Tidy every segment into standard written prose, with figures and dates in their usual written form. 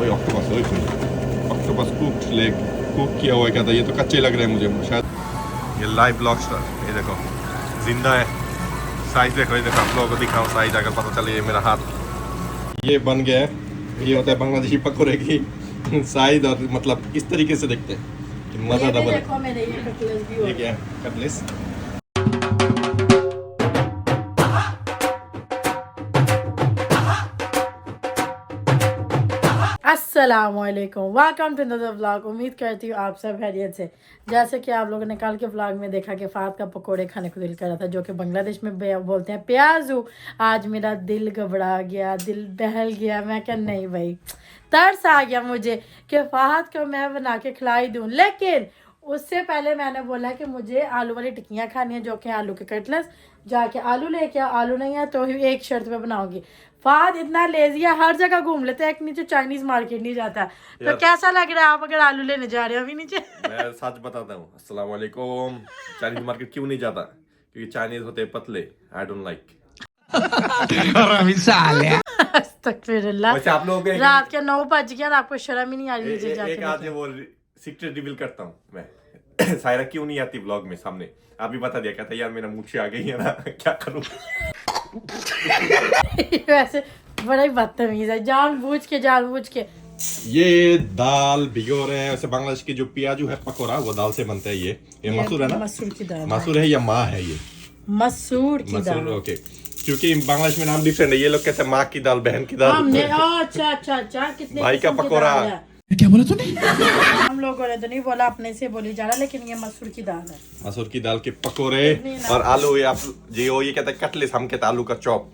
वही ऑक्टोपस वही octopus cook किया हुआ क्या था, ये तो कच्चे लग रहे हैं मुझे शायद। ये लाइव लॉबस्टर, ये देखो जिंदा है। साइज देखो, ये देखो आप लोगों को दिखाऊं साइज अगर पता चले। ये मेरा हाथ ये बन गया है। ये होता है बांग्लादेशी पकौड़े की साइज, और मतलब इस तरीके से देखते हैं। मजा डबल। ये क्या है कटलेस? अस्सलामुअलैकुम, वेलकम टू अनदर व्लॉग। उम्मीद करती हूँ आप सब खैरियत से। जैसे कि आप लोगों ने कल के व्लॉग में देखा कि फ़ात का पकोड़े खाने को दिल कर रहा था, जो कि बांग्लादेश में बोलते हैं प्याजू। आज मेरा दिल घबरा गया, दिल बहल गया। मैं क्या नहीं भाई, तरस आ गया मुझे कि फ़ात को मैं बना के खिलाई दूँ। लेकिन उससे पहले मैंने बोला कि मुझे आलू वाली टिक्कियाँ खानी है, जो कि आलू के कटलेस। जाके आलू लेके आओ, आलू नहीं है तो ही एक शर्त पे बनाऊंगी। फाद इतना लेजी है, हर जगह घूम लेते हैं, एक नीचे चाइनीज मार्केट नहीं जाता। तो कैसा लग रहा है आप अगर आलू लेने जा रहे हो अभी नीचे? मैं सच बताता हूँ, अस्सलाम वालेकुम। चाइनीज मार्केट क्यों नहीं जाता? क्योंकि चाइनीज होते हैं पतले। I don't like. वैसे आप लोग रात के 9 बज गया और आपको शर्म ही नहीं आ रही नीचे जाके? एक आज वो सीक्रेट रिवील करता हूँ मैं। सायरा क्यों नहीं आती ब्लॉग में सामने? आप भी बता दिया, कहता यार मेरा मुँह से आ गई है ना, क्या करूँ। वैसे बड़ा ही बदतमीज है, जानबूझ के। ये दाल भिगो रहे हैं। वैसे बांग्लादेश की जो प्याजू है पकोड़ा, वो दाल से बनता है। ये मसूर है ना? मसूर की दाल। मसूर है या माँ है? ये मसूर की दाल। ओके, क्योंकि बांग्लादेश में नाम डिफरेंट है। ये लोग कहते हैं माँ की दाल, बहन की दाल। हमने अच्छा कितने भाई का पकोड़ा। क्या बोला तूने? हम लोगों ने तो नहीं बोला, अपने से बोली जा रहा, लेकिन ये मसूर की दाल है। मसूर की दाल के पकोड़े और आलू। ये आप ये कहते हैं कटलेस, हम कहते हैं आलू का चॉप।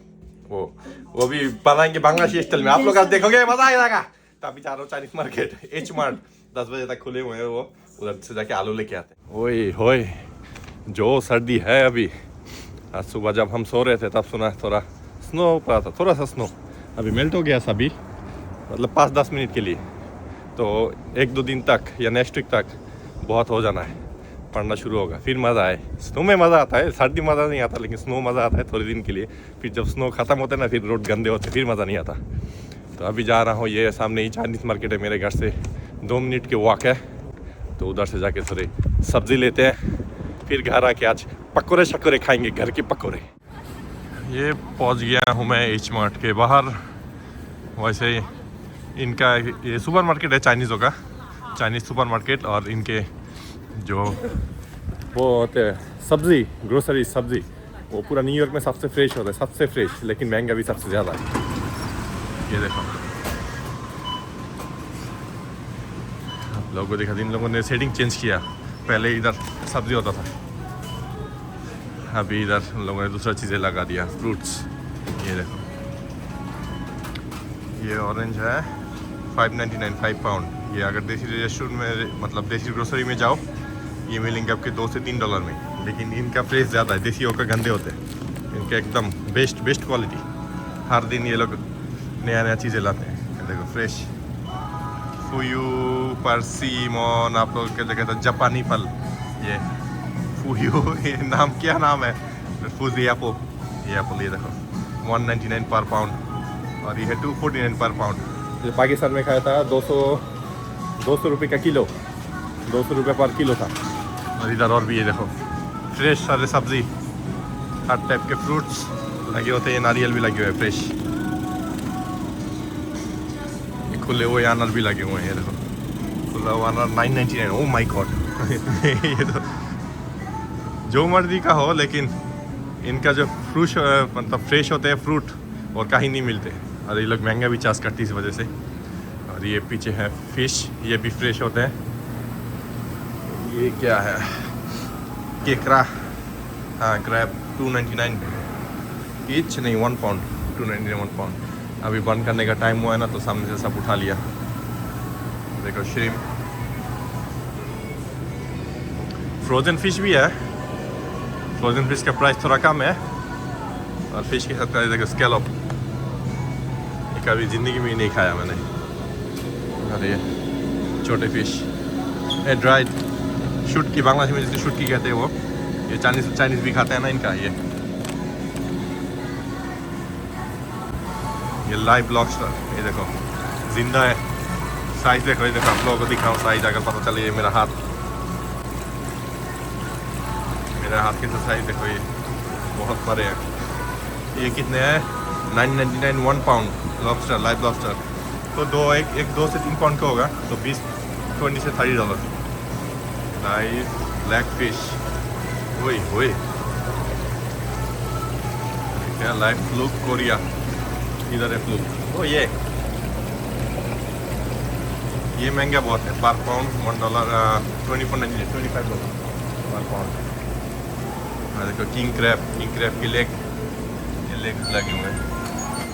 वो भी बनाएंगे बांग्लादेशी स्टाइल में। आप लोग आज देखोगे, मजा आएगा। तो अभी जा रहा हूँ चाइनीज मार्केट, एच मार्ट 10 बजे तक खुले हुए हैं। वो उधर से जाके आलू लेके आते हैं। ओए होए, जो सर्दी है अभी। आज सुबह जब हम सो रहे थे तब सुना थोड़ा स्नो पड़ा था, थोड़ा सा स्नो। अभी मेल्ट हो गया सभी, मतलब 5-10 मिनट के लिए। तो 1-2 दिन तक या नेक्स्ट वीक तक बहुत हो जाना है, पढ़ना शुरू होगा, फिर मज़ा आए। स्नो में मज़ा आता है, सर्दी मज़ा नहीं आता, लेकिन स्नो मज़ा आता है थोड़े दिन के लिए। फिर जब स्नो ख़त्म होता है ना, फिर रोड गंदे होते, फिर मज़ा नहीं आता। तो अभी जा रहा हूँ, ये सामने ही चाइनीज़ मार्केट है मेरे घर से 2 मिनट के वॉक है। तो उधर से जाके थोड़े सब्ज़ी लेते हैं, फिर घर आके आज पकौड़े शकोड़े खाएंगे, घर के पकौड़े। ये पहुँच गया हूँ मैं एच मार्ट के बाहर। वैसे इनका ये सुपर मार्केट है चाइनीज़ों का, चाइनीज़ सुपर मार्केट। और इनके जो वो होते हैं सब्ज़ी, ग्रोसरी सब्ज़ी, वो पूरा न्यूयॉर्क में सबसे फ्रेश होता है, सबसे फ्रेश, लेकिन महंगा भी सबसे ज़्यादा है। ये देखो, आप लोगों को देखा, इन लोगों ने सेटिंग चेंज किया। पहले इधर सब्ज़ी होता था, अभी इधर उन लोगों ने दूसरा चीज़ें लगा दिया, फ्रूट्स। ये देखो, ये ऑरेंज है 5.99, 5 पाउंड। ये अगर देसी रेस्टोरेंट में, मतलब देसी ग्रोसरी में जाओ, ये मिलेंगे आपके $2 से $3 में। लेकिन इनका फ्रेश ज़्यादा है, देसियों का गंदे होते हैं, इनका एकदम बेस्ट क्वालिटी। हर दिन ये लोग नया चीज़ें लाते हैं। ये देखो फ्रेश फूयू, परसीमोन, आप लोग क्या कहते हैं जापानी फल। ये फूयू, ये नाम क्या नाम है? Fuji Apple. ये एप्पल, ये देखो 199 पर पाउंड, और ये है 249 पर पाउंड। जो पाकिस्तान में खाया था 200 रुपये का किलो, 200 रुपये पर किलो था। और इधर और भी ये देखो फ्रेश सारे सब्ज़ी, हर टाइप के फ्रूट्स लगे होते हैं। नारियल भी लगे हुए हैं फ्रेश, ये खुले हुए अनार भी लगे हुए हैं। ये देखो खुला हुआ अनार 999। Oh my God. ये तो जो मर्जी का हो, लेकिन इनका जो फ्रूट मतलब फ्रेश होते हैं फ्रूट, और कहीं नहीं मिलते। और ये लोग महंगा भी चार्ज करती इस वजह से। और ये पीछे है फिश, ये भी फ्रेश होते हैं। ये क्या है? केकड़ा, हाँ क्रैब 299 ईच, नहीं 1 पाउंड, 299 1 पाउंड। अभी बंद करने का टाइम हुआ है ना, तो सामने से सब उठा लिया। देखो श्रिम्प, फ्रोजन फिश भी है। फ्रोजन फिश का प्राइस थोड़ा कम है। और फिश के साथ देखो स्कैलोप, ये कभी ज़िंदगी में ही नहीं खाया मैंने। और ये छोटे फिश, ये ड्राइड शुटकी, बांग्लादेश में जिसे शुटकी कहते हैं वो। ये चाइनीज़ भी खाते हैं ना इनका। ये लाइव लॉबस्टर, ये देखो जिंदा है। साइज देखो, ये देखो आप लोगों को दिखाऊं साइज अगर पता चले। ये मेरा हाथ के साइज देखो, ये बहुत बड़े हैं। ये कितने हैं? 9.99 1 पाउंड लॉबस्टर, लाइव लॉबस्टर। तो दो से 3 पाउंड का होगा, तो 20 से $30 लाइव ब्लैक फिश। वही क्या लाइव फ्लूक कोरिया, इधर है फ्लूक। ओ ये महंगा बहुत है, पर पाउंड $1 $25 पर पाउंड। देखो किंग क्रैब की लेग लगे हुए हैं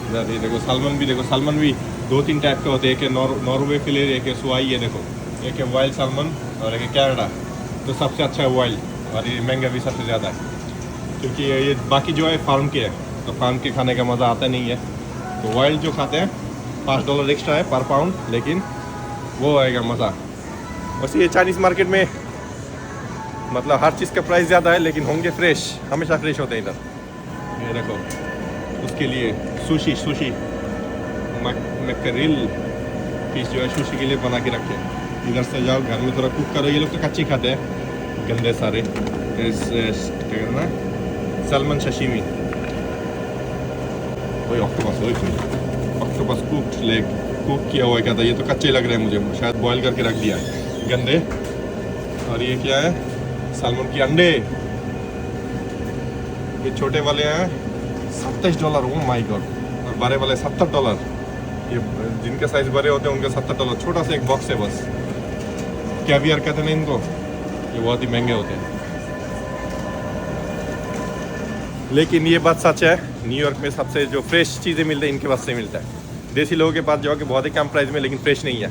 इधर। ये देखो सालमन भी, देखो सालमन भी 2-3 टाइप के होते हैं। एक है नॉर्वे फिलेट, एक है सुआई है। देखो एक है वाइल्ड सालमन और एक है कैनेडा। तो सबसे अच्छा है वाइल्ड, और ये महंगा भी सबसे ज़्यादा है, क्योंकि ये बाकी जो है फार्म के है, तो फार्म के खाने का मज़ा आता नहीं है। तो वाइल्ड जो खाते हैं $5 एक्स्ट्रा है पर पाउंड, लेकिन वो आएगा मज़ा। वैसे ये चाइनीज़ मार्केट में मतलब हर चीज़ का प्राइस ज़्यादा है, लेकिन होंगे फ्रेश, हमेशा फ्रेश होते हैं इधर। ये देखो उसके लिए सुशी मैकरिल फिश जो है सुशी के लिए बना के रखे। इधर से जाओ घर में थोड़ा कुक करो। ये लोग तो कच्ची खाते हैं, गंदे सारे। क्या करना, सैल्मन सशीमी, वही ऑक्टोपस कुक किया हुआ क्या था। ये तो कच्चे लग रहे हैं मुझे, शायद बॉईल करके रख दिया है, गंदे। और ये क्या है, सैल्मन के अंडे। ये छोटे वाले हैं $27, ओ माय गॉड। और बड़े वाले $70। ये जिनके साइज बड़े होते हैं उनके $70। छोटा सा एक बॉक्स है बस। कैवियर कहते हैं इनको। ये बहुत ही महंगे होते हैं, लेकिन ये बात सच है, न्यूयॉर्क में सबसे जो फ्रेश चीज़ें मिलती हैं इनके पास से मिलता है। देसी लोगों के पास जाओगे बहुत ही कम प्राइस में, लेकिन फ्रेश नहीं है।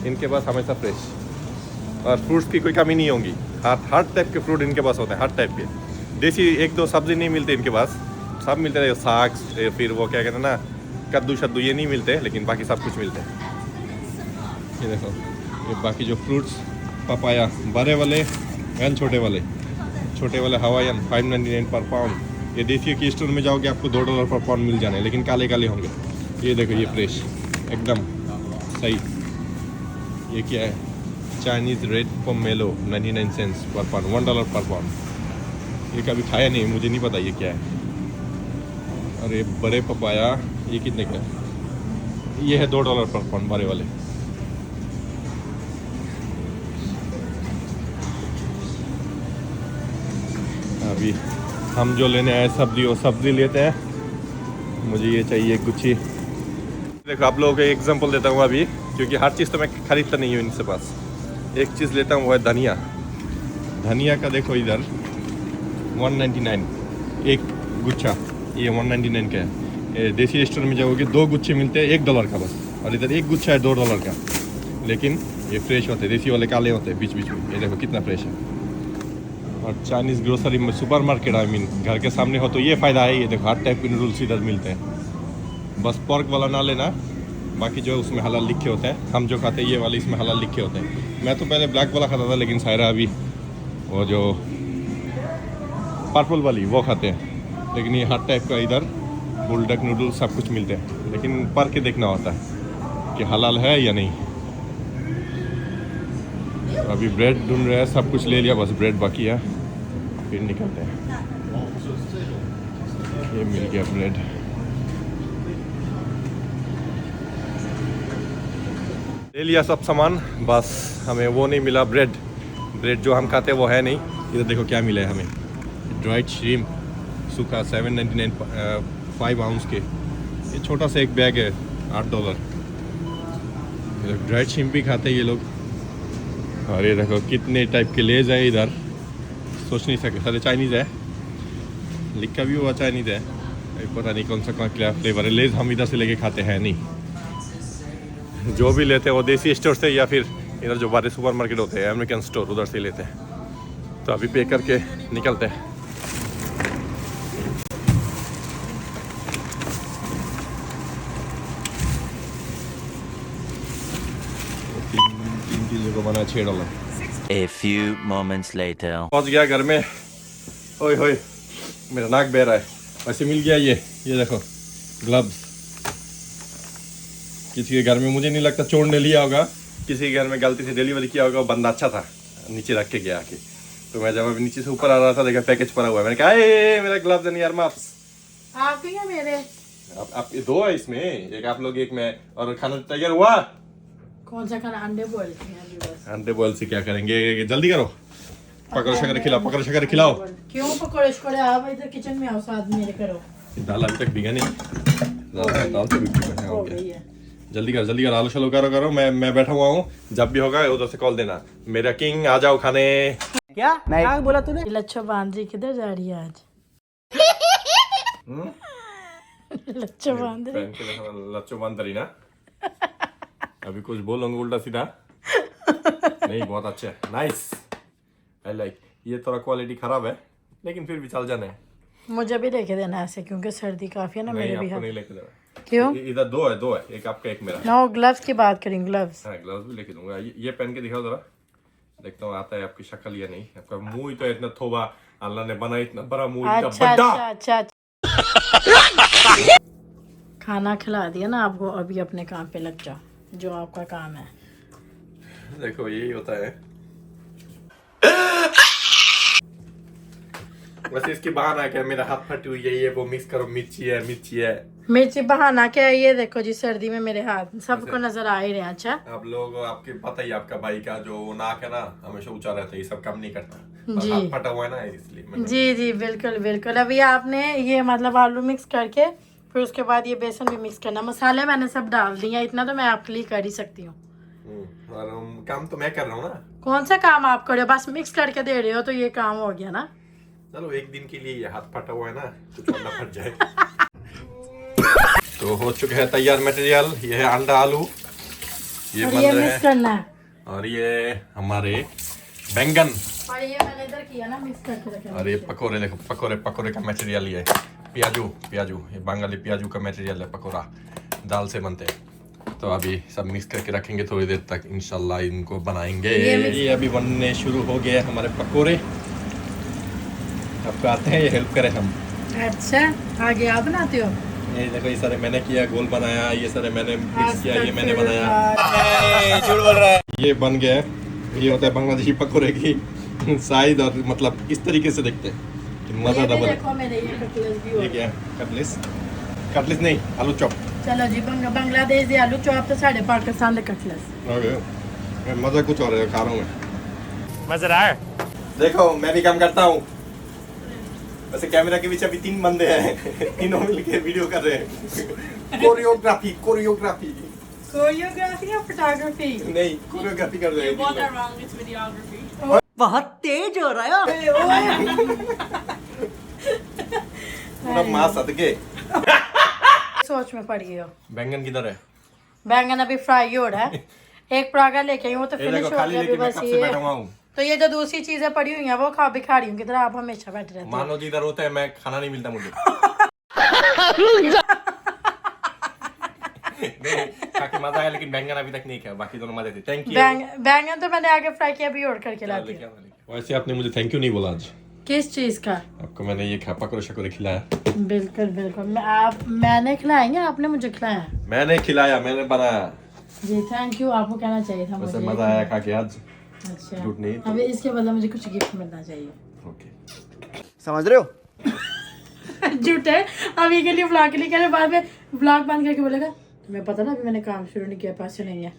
इनके पास हमेशा फ्रेश, और फ्रूट्स की कोई कमी नहीं होगी। हर टाइप के फ्रूट इनके पास होते हैं, हर टाइप के। देसी 1-2 सब्जी नहीं मिलते इनके पास, सब मिलते हैं। साग, फिर वो क्या कहते हैं ना, कद्दू ये नहीं मिलते, लेकिन बाकी सब कुछ मिलते हैं। ये देखो, ये बाकी जो फ्रूट्स, पपाया बड़े वाले एंड छोटे वाले हवाईयन $5.99 पर पाउंड। ये देसी की स्टोर में जाओगे आपको $2 पर पाउंड मिल जाने, लेकिन काले होंगे। ये देखो ये फ्रेश एकदम सही। ये क्या है, चाइनीज़ रेड पोमेलो 99 सेंट्स पर पाउंड, $1 पर पाउंड। ये कभी खाया नहीं, मुझे नहीं पता ये क्या है। और ये बड़े पपाया, ये कितने का है? ये है $2 पर पाउंड, बड़े वाले। अभी हम जो लेने आए सब्जी लेते हैं। मुझे ये चाहिए गुच्छी। देखो आप लोगों को एग्जांपल देता हूँ अभी, क्योंकि हर चीज़ तो मैं खरीदता नहीं हूँ इनसे पास। एक चीज़ लेता हूँ, वो है धनिया का। देखो इधर 199 एक गुच्छा, ये 199 का है। देसी स्टोर में जाओगे 2 गुच्छे मिलते हैं $1 का बस, और इधर एक गुच्छा है $2 का। लेकिन ये फ्रेश होते हैं, देसी वाले काले होते हैं बीच में। ये देखो कितना फ्रेश है। और चाइनीज़ ग्रोसरी में सुपर मार्केट, आई मीन घर के सामने हो तो ये फ़ायदा है। ये देखो हर टाइप के नूडल्स इधर मिलते हैं। बस पोर्क वाला ना लेना, बाकी जो उसमें हलाल लिखे होते हैं। हम जो खाते हैं ये वाले, इसमें हलाल लिखे होते हैं। मैं तो पहले ब्लैक वाला खाता था, लेकिन सायरा अभी वो जो पर्पल वाली वो खाते हैं। लेकिन ये हर टाइप का इधर बुलडक नूडल्स सब कुछ मिलते हैं, लेकिन पर के देखना होता है कि हलाल है या नहीं। अभी ब्रेड ढूंढ रहे हैं, सब कुछ ले लिया, बस ब्रेड बाकी है, फिर निकलते हैं। ये मिल गया ब्रेड। ले लिया सब सामान, बस हमें वो नहीं मिला, ब्रेड जो हम खाते हैं वो है नहीं। इधर देखो क्या मिला है हमें, ड्राइड श्रिम्प सूखा $7.99 5 आउंस के। ये छोटा सा एक बैग है $8। ड्राइड श्रिम्प भी खाते हैं ये लोग। और ये देखो कितने टाइप के लेज है इधर, सोच नहीं सकते। सारे चाइनीज़ है, लिखा भी हुआ चाइनीज़ है, पता नहीं कौन सा क्या फ्लेवर है। लेज हम इधर से लेके खाते हैं नहीं, जो भी लेते हैं वो देसी स्टोर से, या फिर इधर जो बड़े सुपर मार्केट होते हैं अमेरिकन स्टोर, उधर से लेते हैं। तो अभी पे करके निकलते हैं। तीन चीज़ों को बना $6। A few moments later. पहुंच गया घर में। ओए होए मेरा नाक बह रहा है। वैसे मिल गया ये देखो ग्लव्स, किसी के घर में मुझे नहीं लगता चोर ने लिया होगा, किसी के घर में गलती से डिलीवरी किया होगा, वो बंदा अच्छा था, नीचे रख के गया आके। तो मैं जब अभी नीचे से ऊपर आ रहा था देखा पैकेज पड़ा हुआ है, मैंने कहा ए मेरा ग्लव्स एंड ईयर मास्क। आपके या मेरे? आप ये दो है इसमें, एक आप लोग एक मैं। और खाना तैयार हुआ? कौन सा खाना? अंडे बॉयल किए हैं अभी बस। अंडे बॉयल से क्या करेंगे, जल्दी करो। पकड़ शक्कर खिलाओ, पकड़ शक्कर खिलाओ। क्यों पकौड़े शकोड़े? आप इधर किचन में आओ, साथ मेरे करो। दाल अभी तक भीगा नहीं, दाल तो भीगा हो है। गई है। जल्दी कर, आलू शालू करो। मैं बैठा हुआ हूँ, जब भी होगा उधर से कॉल देना। मेरा किंग आ जाओ खाने। क्या बोला तूने? लच्छो बांद्री किधर जा रही है आज? लच्छो बांद्री। पहन के देखो, लच्छो बांदरी ना। अभी कुछ बोलूंगा उल्टा सीधा नहीं, बहुत अच्छा है, नाइस, आई लाइक। ये थोड़ा क्वालिटी खराब है लेकिन फिर भी चल जाना है। मुझे भी लेके देना ऐसे, क्योंकि सर्दी काफी है ना मेरे भी आपको हाथ। नहीं लेके देना। क्यों? इधर दो है, एक आपका एक मेरा। नो, ग्लव्स की बात करें, ग्लव्स। हाँ, ग्लव्स भी लेके दूंगा। ये पहन के दिखाओ जरा, देखता हूँ आता है आपकी शक्ल या नहीं। आपका मुंह ही तो इतना थोबा, अल्लाह ने बनाया इतना बड़ा मुंह, इतना अच्छा बड़ा। अच्छा अच्छा। खाना खिला दिया ना आपको, अभी अपने काम पे लग जाओ, जो आपका काम है। देखो यही होता है। वैसे इसकी बहाना क्या, मेरा हाथ फटी हुई है, ये वो मिक्स करो, मिर्ची है। मिर्ची बहाना क्या है? ये देखो जी, सर्दी में मेरे हाथ सबको नजर आ ही रहे हैं। अच्छा, आप लोग, आपके पता ही, आपका भाई का जो नाक है ना हमेशा ऊंचा रहता है, ये सब काम नहीं करता। जी। हाथ फटा हुआ है ना, इसलिए जी बिल्कुल बिल्कुल। अभी आपने ये मतलब आलू मिक्स करके फिर उसके बाद ये बेसन भी मिक्स करना। मसाले मैंने सब डाल दिए, इतना तो मैं आपके लिए कर ही सकती हूँ। और काम तो मैं कर रहा हूँ ना। कौन सा काम आप कर रहे हो? बस मिक्स करके दे रहे हो, तो ये काम हो गया ना। चलो एक दिन के लिए, ये हाथ फटा हुआ है ना, कुछ और ना फट जाए। तो हो चुके हैं तैयार मटेरियल। ये है अंडा आलू, ये और बन ये रहे मिक्स हैं। करना है, और ये हमारे बैंगन, और ये मैंने इधर किया ना, मिक्स करके रखा। और ये पकोड़े, देखो पकोड़े का मटेरियल ये प्याजू, ये बंगाली प्याजू का मटेरियल है। पकोड़ा दाल से बनते हैं। तो अभी सब मिक्स करके रखेंगे थोड़ी देर तक, इंशाल्लाह इनको बनाएंगे। ये अभी बनने शुरू हो गए हमारे पकोड़े। आपको आते हैं, ये हेल्प करें हम। अच्छा, आगे आप बनाते हो? ये देखो, ये सारे मैंने किया, गोल बनाया, ये सारे मैंने मिक्स किया, ये मैंने बनाया। झूठ बोल रहा है। ये बन गया है। ये होता है बांग्लादेशी पकोड़े की साइज, और मतलब इस तरीके से देखते हैं, मजा डबल है। देखो मेरे ये कटलेस भी हो ये क्या है? कटलेस नहीं, आलू चॉप। चलो जी, बांग्लादेश दे आलू चॉप तो साढ़े पाकिस्तान दे कटलेस। ओके, मजा कुछ और है, खा रहा हूँ मैं। मजा रहा है। देखो मैं भी काम करता हूँ। वैसे कैमरा के पीछे अभी 3 बंदे हैं, तीनों मिलके वीडियो कर रहे हैं। कोरियोग्राफी या फोटोग्राफी? नहीं, कोरियोग्राफी कर रहे हैं। बहुत तेज हो रहा है। पूरा मां सदके। सोच में पड़ गई हो। बैंगन किधर है? बैंगन अभी फ्राई हो रहा है। एक परागा लेके आई हूँ, तो ये फिनिश देखो, हो खाली गया लेके अभी मैं बस कब से ये। बैठा हुआ हूँ। तो ये जो दूसरी चीजें पड़ी हुई हैं वो खा रही हूँ, किधर आप हमेशा बैठे रहते हो। मानो जी इधर होता है, मैं खाना नहीं मिलता मुझे। नहीं, काफी मजा आया, लेकिन बैंगन अभी तक नहीं खाया, बाकी दोनों मजे थे। Thank you. बैंगन तो मैंने आगे फ्राई किया, अभी और करके लाती हूँ। वैसे आपने मुझे थैंक यू नहीं बोला आज। किस चीज का? आपको मैंने ये पकोड़े शकोड़े खिलाया। बिल्कुल बिल्कुल, मैंने खिलाएंगे, आपने मुझे खिलाया। मैंने खिलाया, मैंने बनाया। जी थैंक यू, आपको कहना चाहिए था वैसे मुझे। मजा आया खा के आज। अच्छा, झूठ नहीं तो- अभी इसके बदले मुझे कुछ गिफ्ट मिलना चाहिए। ओके, समझ रहे हो? झूठ है। अब ये के लिए व्लॉग के लिए कह रहे, बाद में व्लॉग बंद करके बोलेगा तुम्हें पता ना अभी मैंने काम शुरू नहीं किया, पैसे नहीं है।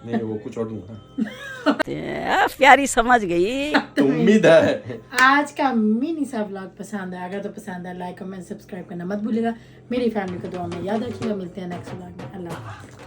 नहीं वो कुछ और दूंगा। प्यारी समझ गई। तो उम्मीद है आज का मिनी सा व्लॉग पसंद है। अगर तो पसंद है, लाइक कमेंट सब्सक्राइब करना मत भूलिएगा। मेरी फैमिली को दुआ में याद रखिएगा। मिलते हैं नेक्स्ट व्लॉग में। अल्लाह हाफ़िज़।